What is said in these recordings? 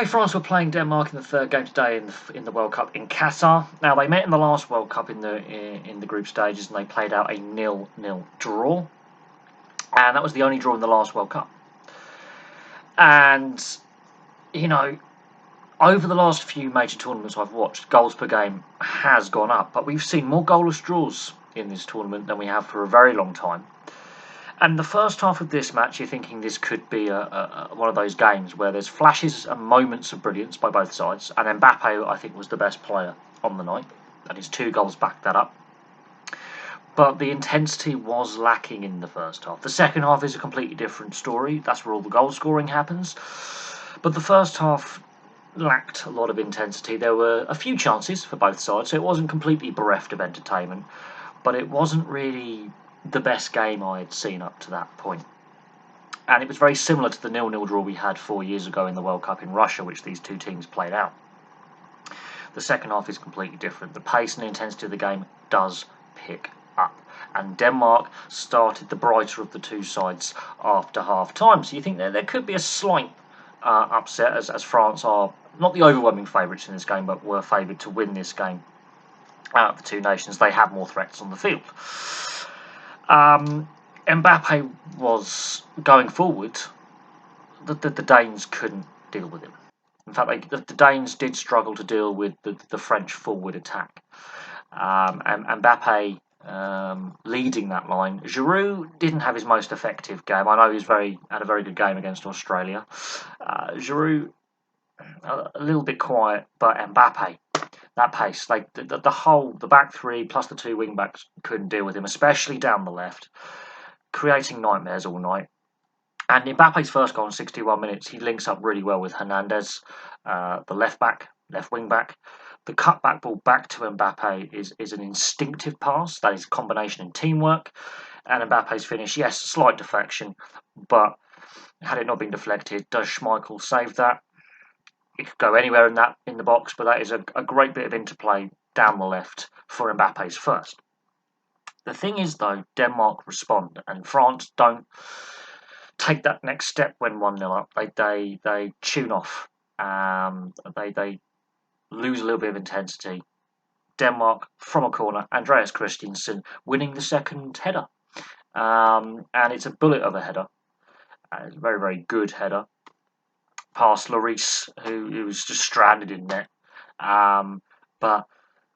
France were playing Denmark in the third game today in the World Cup in Qatar. Now they met in the last World Cup in the group stages, and they played out a 0-0 draw, and that was the only draw in the last World Cup. And you know, over the last few major tournaments I've watched, goals per game has gone up, but we've seen more goalless draws in this tournament than we have for a very long time. And the first half of this match, you're thinking this could be one of those games where there's flashes and moments of brilliance by both sides. And Mbappe, I think, was the best player on the night, and his 2 goals backed that up. But the intensity was lacking in the first half. The second half is a completely different story. That's where all the goal scoring happens. But the first half lacked a lot of intensity. There were a few chances for both sides, so it wasn't completely bereft of entertainment. But it wasn't really the best game I had seen up to that point. And it was very similar to the 0-0 draw we had 4 years ago in the World Cup in Russia, which these two teams played out. The second half is completely different. The pace and intensity of the game does pick up. And Denmark started the brighter of the two sides after half-time. So you think there could be a slight upset, as France are not the overwhelming favourites in this game, but were favoured to win this game out of the two nations. They have more threats on the field. Mbappe was going forward. The Danes couldn't deal with him. In fact, the Danes did struggle to deal with the French forward attack. And Mbappe leading that line. Giroud didn't have his most effective game. I know he had a very good game against Australia. Giroud a little bit quiet, but Mbappe, that pace, like the back three plus the 2 wing backs couldn't deal with him, especially down the left, creating nightmares all night. And Mbappe's first goal in 61 minutes, he links up really well with Hernandez, the left wing back. The cutback ball back to Mbappe is an instinctive pass. That is combination and teamwork. And Mbappe's finish, yes, slight deflection, but had it not been deflected, does Schmeichel save that? It could go anywhere in the box, but that is a great bit of interplay down the left for Mbappe's first. The thing is, though, Denmark respond, and France don't take that next step when 1-0 up. They tune off. They lose a little bit of intensity. Denmark, from a corner, Andreas Christensen winning the second header. And it's a bullet of a header. It's a very, very good header. Past Lloris, who was just stranded in net. But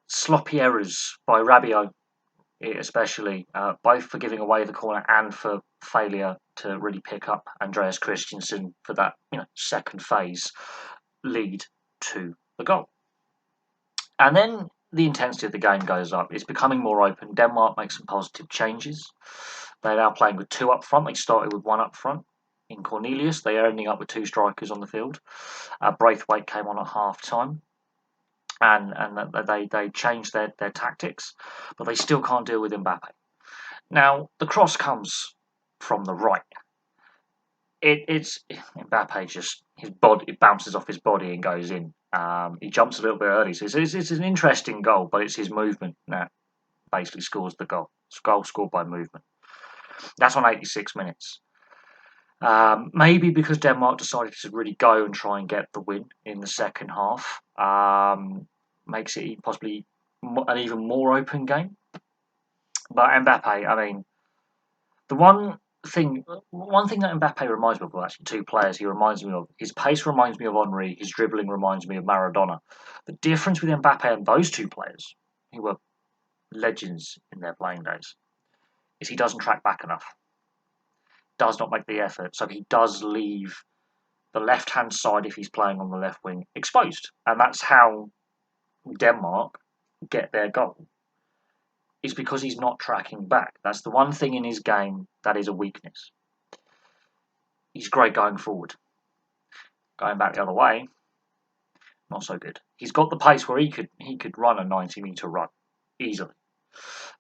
sloppy errors by Rabiot, especially, both for giving away the corner and for failure to really pick up Andreas Christensen for that second phase, lead to the goal. And then the intensity of the game goes up. It's becoming more open. Denmark makes some positive changes. They're now playing with 2 up front. They started with 1 up front in Cornelius. They are ending up with 2 strikers on the field. Braithwaite came on at half-time. And they changed their tactics, but they still can't deal with Mbappe. Now, the cross comes from the right. It's Mbappe, just his body, it bounces off his body and goes in. He jumps a little bit early, so it's an interesting goal, but it's his movement that basically scores the goal. It's a goal scored by movement. That's on 86 minutes. Maybe because Denmark decided to really go and try and get the win in the second half, makes it possibly an even more open game. But Mbappe, I mean, the one thing that Mbappe reminds me of, well, actually 2 players he reminds me of. His pace reminds me of Henry. His dribbling reminds me of Maradona. The difference with Mbappe and those 2 players, who were legends in their playing days, is he doesn't track back enough. Does not make the effort, so he does leave the left-hand side, if he's playing on the left wing, exposed. And that's how Denmark get their goal. It's because he's not tracking back. That's the one thing in his game that is a weakness. He's great going forward. Going back the other way, not so good. He's got the pace where he could run a 90-metre run easily.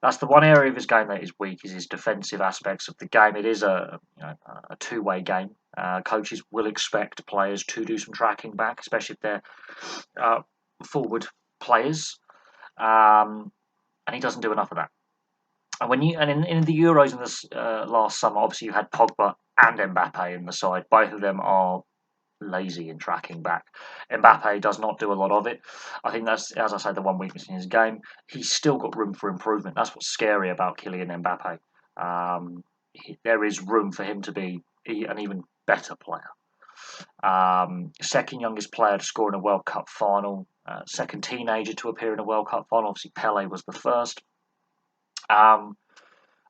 That's the one area of his game that is weak, is his defensive aspects of the game. It is a 2-way game. Coaches will expect players to do some tracking back, especially if they're forward players, and he doesn't do enough of that. And in the Euros in this last summer, obviously you had Pogba and Mbappe in the side. Both of them are lazy in tracking back. Mbappe does not do a lot of it. I think that's, as I say, the one weakness in his game. He's still got room for improvement. That's what's scary about Kylian Mbappe. There is room for him to be an even better player. Second youngest player to score in a World Cup final. Second teenager to appear in a World Cup final. Obviously, Pele was the first. I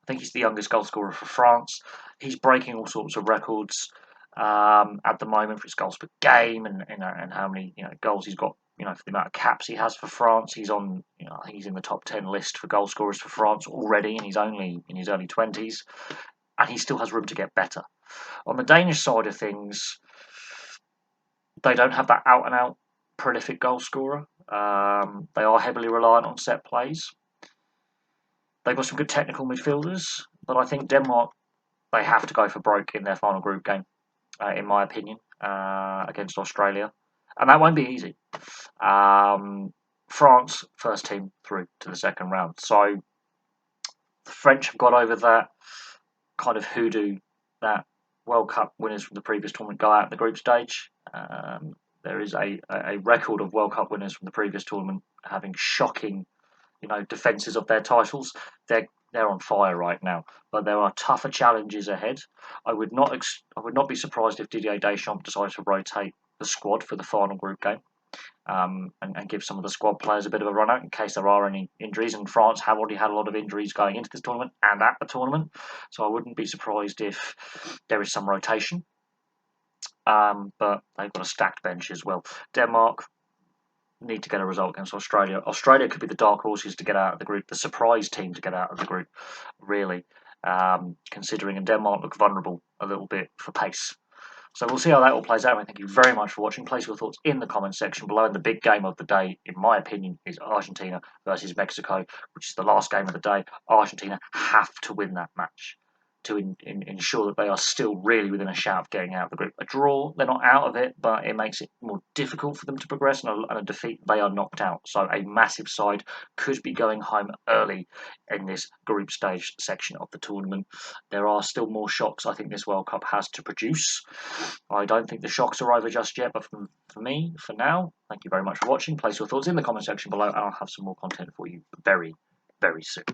think he's the youngest goal scorer for France. He's breaking all sorts of records at the moment for his goals per game and how many goals he's got. For the amount of caps he has for France, he's on. I think he's in the top 10 list for goal scorers for France already, and he's only in his early 20s, and he still has room to get better. On the Danish side of things, they don't have that out and out prolific goal scorer. They are heavily reliant on set plays. They've got some good technical midfielders, but I think Denmark, they have to go for broke in their final group game, in my opinion, against Australia. And that won't be easy. France, first team through to the second round. So the French have got over that kind of hoodoo that World Cup winners from the previous tournament go out in the group stage. There is a record of World Cup winners from the previous tournament having shocking defences of their titles. They're on fire right now, but there are tougher challenges ahead. I would not be surprised if Didier Deschamps decides to rotate the squad for the final group game, and give some of the squad players a bit of a run out in case there are any injuries. And France have already had a lot of injuries going into this tournament and at the tournament, so I wouldn't be surprised if there is some rotation. But they've got a stacked bench as well. Denmark need to get a result against Australia. Australia could be the dark horses to get out of the group, the surprise team to get out of the group, really, considering, and Denmark look vulnerable a little bit for pace. So we'll see how that all plays out. Thank you very much for watching. Place your thoughts in the comments section below. And the big game of the day, in my opinion, is Argentina versus Mexico, which is the last game of the day. Argentina have to win that match to ensure that they are still really within a shout of getting out of the group. A draw, they're not out of it, but it makes it more difficult for them to progress, and a defeat, they are knocked out. So a massive side could be going home early in this group stage section of the tournament. There are still more shocks I think this World Cup has to produce. I don't think the shocks are over just yet, but for me, for now, thank you very much for watching. Place your thoughts in the comment section below, and I'll have some more content for you very, very soon.